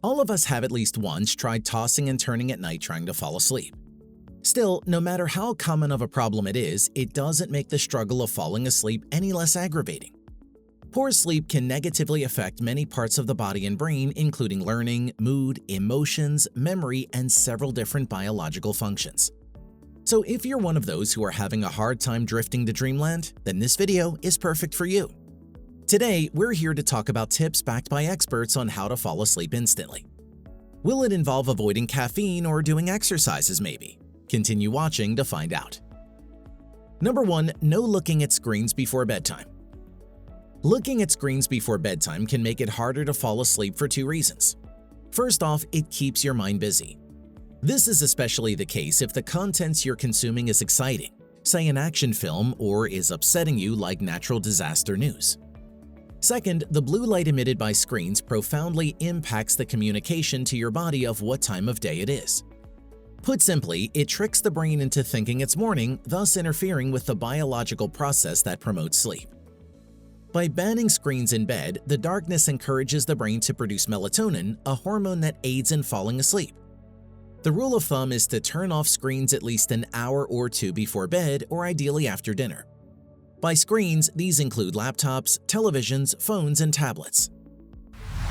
All of us have at least once tried tossing and turning at night trying to fall asleep. Still, no matter how common of a problem it is, it doesn't make the struggle of falling asleep any less aggravating. Poor sleep can negatively affect many parts of the body and brain, including learning, mood, emotions, memory, and several different biological functions. So if you're one of those who are having a hard time drifting to dreamland, then this video is perfect for you. Today, we're here to talk about tips backed by experts on how to fall asleep instantly. Will it involve avoiding caffeine or doing exercises maybe? Continue watching to find out. Number 1. No looking at screens before bedtime. Looking at screens before bedtime can make it harder to fall asleep for two reasons. First off, it keeps your mind busy. This is especially the case if the contents you're consuming is exciting, say an action film, or is upsetting you like natural disaster news. Second, the blue light emitted by screens profoundly impacts the communication to your body of what time of day it is. Put simply, it tricks the brain into thinking it's morning, thus interfering with the biological process that promotes sleep. By banning screens in bed, the darkness encourages the brain to produce melatonin, a hormone that aids in falling asleep. The rule of thumb is to turn off screens at least an hour or two before bed, or ideally after dinner. By screens, these include laptops, televisions, phones, and tablets.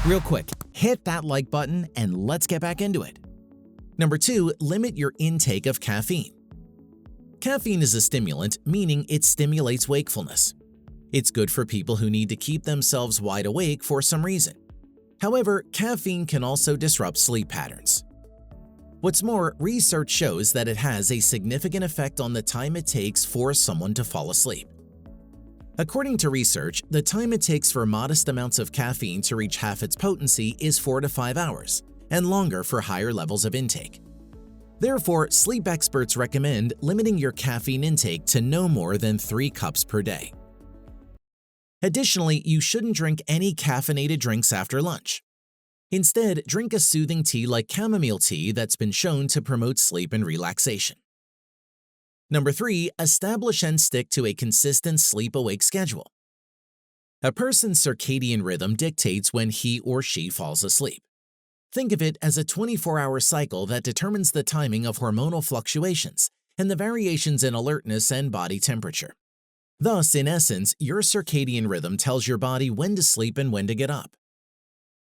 Real quick, hit that like button and let's get back into it. Number 2. Limit your intake of caffeine. Caffeine is a stimulant, meaning it stimulates wakefulness. It's good for people who need to keep themselves wide awake for some reason. However, caffeine can also disrupt sleep patterns. What's more, research shows that it has a significant effect on the time it takes for someone to fall asleep. According to research, the time it takes for modest amounts of caffeine to reach half its potency is 4 to 5 hours, and longer for higher levels of intake. Therefore, sleep experts recommend limiting your caffeine intake to no more than 3 cups per day. Additionally, you shouldn't drink any caffeinated drinks after lunch. Instead, drink a soothing tea like chamomile tea that's been shown to promote sleep and relaxation. Number 3. Establish and stick to a consistent sleep-awake schedule. A person's circadian rhythm dictates when he or she falls asleep. Think of it as a 24-hour cycle that determines the timing of hormonal fluctuations and the variations in alertness and body temperature. Thus, in essence, your circadian rhythm tells your body when to sleep and when to get up.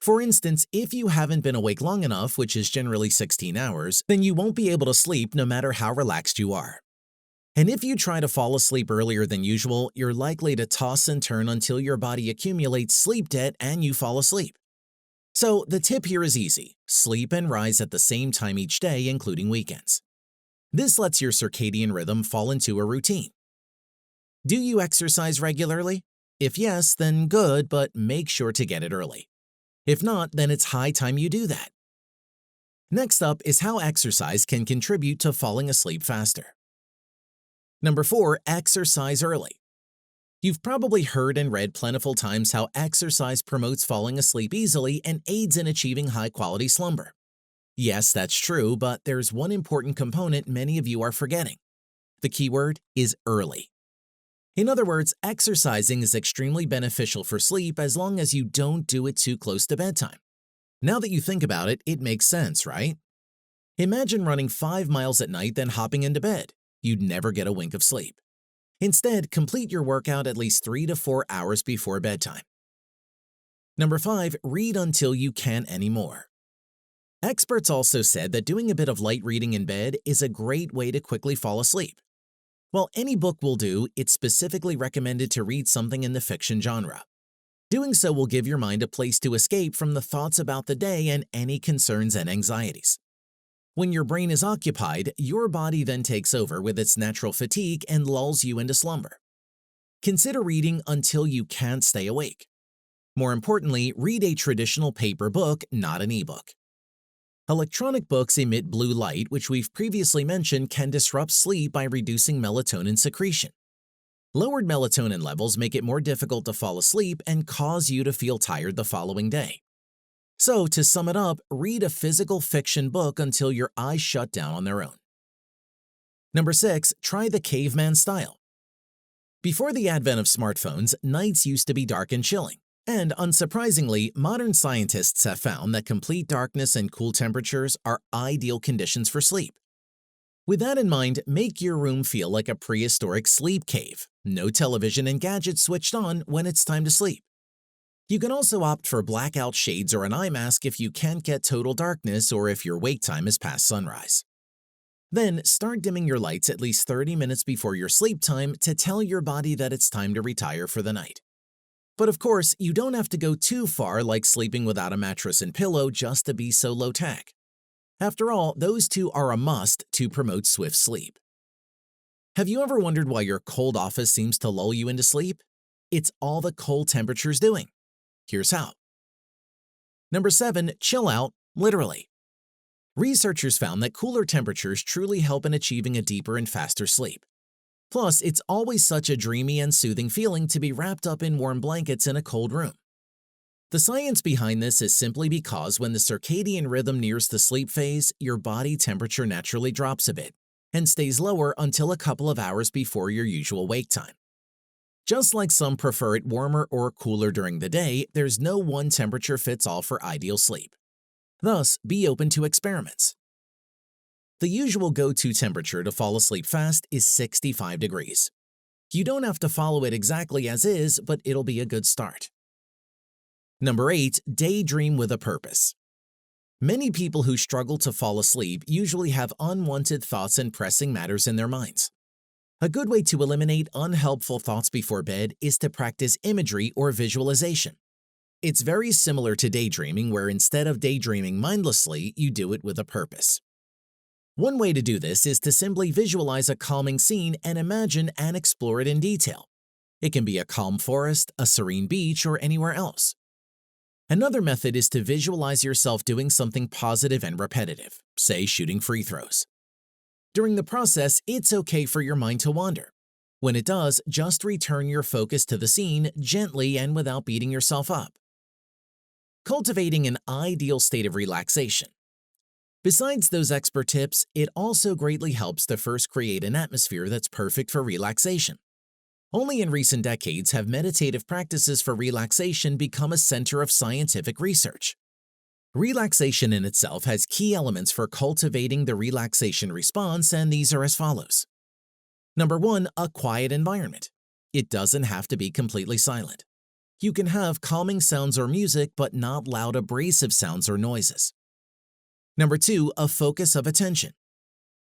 For instance, if you haven't been awake long enough, which is generally 16 hours, then you won't be able to sleep no matter how relaxed you are. And if you try to fall asleep earlier than usual, you're likely to toss and turn until your body accumulates sleep debt and you fall asleep. So the tip here is easy: sleep and rise at the same time each day, including weekends. This lets your circadian rhythm fall into a routine. Do you exercise regularly? If yes, then good, but make sure to get it early. If not, then it's high time you do that. Next up is how exercise can contribute to falling asleep faster. Number 4. Exercise early. You've probably heard and read plentiful times how exercise promotes falling asleep easily and aids in achieving high-quality slumber. Yes, that's true, but there's one important component many of you are forgetting. The keyword is early. In other words, exercising is extremely beneficial for sleep as long as you don't do it too close to bedtime. Now that you think about it, it makes sense, right? Imagine running 5 miles at night then hopping into bed. You'd never get a wink of sleep. Instead, complete your workout at least 3 to 4 hours before bedtime. Number 5. Read until you can't anymore. Experts also said that doing a bit of light reading in bed is a great way to quickly fall asleep. While any book will do, it's specifically recommended to read something in the fiction genre. Doing so will give your mind a place to escape from the thoughts about the day and any concerns and anxieties. When your brain is occupied, your body then takes over with its natural fatigue and lulls you into slumber. Consider reading until you can't stay awake. More importantly, read a traditional paper book, not an ebook. Electronic books emit blue light, which we've previously mentioned can disrupt sleep by reducing melatonin secretion. Lowered melatonin levels make it more difficult to fall asleep and cause you to feel tired the following day. So, to sum it up, read a physical fiction book until your eyes shut down on their own. Number 6. Try the caveman style. Before the advent of smartphones, nights used to be dark and chilling. And unsurprisingly, modern scientists have found that complete darkness and cool temperatures are ideal conditions for sleep. With that in mind, make your room feel like a prehistoric sleep cave. No television and gadgets switched on when it's time to sleep. You can also opt for blackout shades or an eye mask if you can't get total darkness or if your wake time is past sunrise. Then start dimming your lights at least 30 minutes before your sleep time to tell your body that it's time to retire for the night. But of course, you don't have to go too far like sleeping without a mattress and pillow just to be so low-tech. After all, those two are a must to promote swift sleep. Have you ever wondered why your cold office seems to lull you into sleep? It's all the cold temperature's doing. Here's how. Number 7. Chill out, literally. Researchers found that cooler temperatures truly help in achieving a deeper and faster sleep. Plus, it's always such a dreamy and soothing feeling to be wrapped up in warm blankets in a cold room. The science behind this is simply because when the circadian rhythm nears the sleep phase, your body temperature naturally drops a bit and stays lower until a couple of hours before your usual wake time. Just like some prefer it warmer or cooler during the day, there's no one temperature fits all for ideal sleep. Thus, be open to experiments. The usual go-to temperature to fall asleep fast is 65 degrees. You don't have to follow it exactly as is, but it'll be a good start. Number 8. Daydream with a purpose. Many people who struggle to fall asleep usually have unwanted thoughts and pressing matters in their minds. A good way to eliminate unhelpful thoughts before bed is to practice imagery or visualization. It's very similar to daydreaming, where instead of daydreaming mindlessly, you do it with a purpose. One way to do this is to simply visualize a calming scene and imagine and explore it in detail. It can be a calm forest, a serene beach, or anywhere else. Another method is to visualize yourself doing something positive and repetitive, say shooting free throws. During the process, it's okay for your mind to wander. When it does, just return your focus to the scene gently and without beating yourself up. Cultivating an ideal state of relaxation. Besides those expert tips, it also greatly helps to first create an atmosphere that's perfect for relaxation. Only in recent decades have meditative practices for relaxation become a center of scientific research. Relaxation in itself has key elements for cultivating the relaxation response, and these are as follows. Number 1. A quiet environment. It doesn't have to be completely silent. You can have calming sounds or music, but not loud abrasive sounds or noises. Number 2. A focus of attention.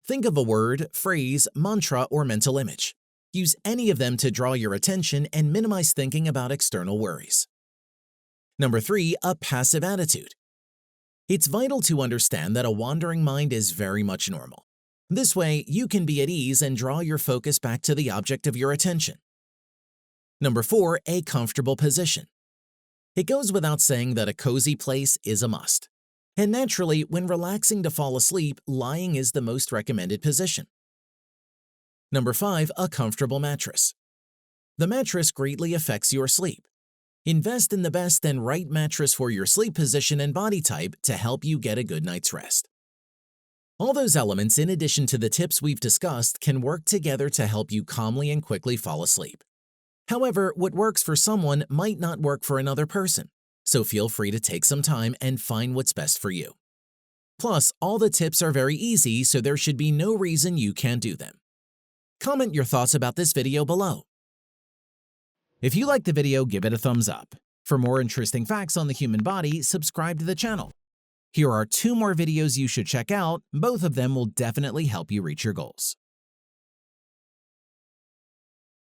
Think of a word, phrase, mantra, or mental image. Use any of them to draw your attention and minimize thinking about external worries. Number 3. A passive attitude. It's vital to understand that a wandering mind is very much normal. This way, you can be at ease and draw your focus back to the object of your attention. Number 4. A comfortable position. It goes without saying that a cozy place is a must. And naturally, when relaxing to fall asleep, lying is the most recommended position. Number 5. A comfortable mattress. The mattress greatly affects your sleep. Invest in the best and right mattress for your sleep position and body type to help you get a good night's rest. All those elements, in addition to the tips we've discussed, can work together to help you calmly and quickly fall asleep. However, what works for someone might not work for another person, so feel free to take some time and find what's best for you. Plus, all the tips are very easy, so there should be no reason you can't do them. Comment your thoughts about this video below. If you liked the video, give it a thumbs up. For more interesting facts on the human body, subscribe to the channel. Here are 2 more videos you should check out. Both of them will definitely help you reach your goals.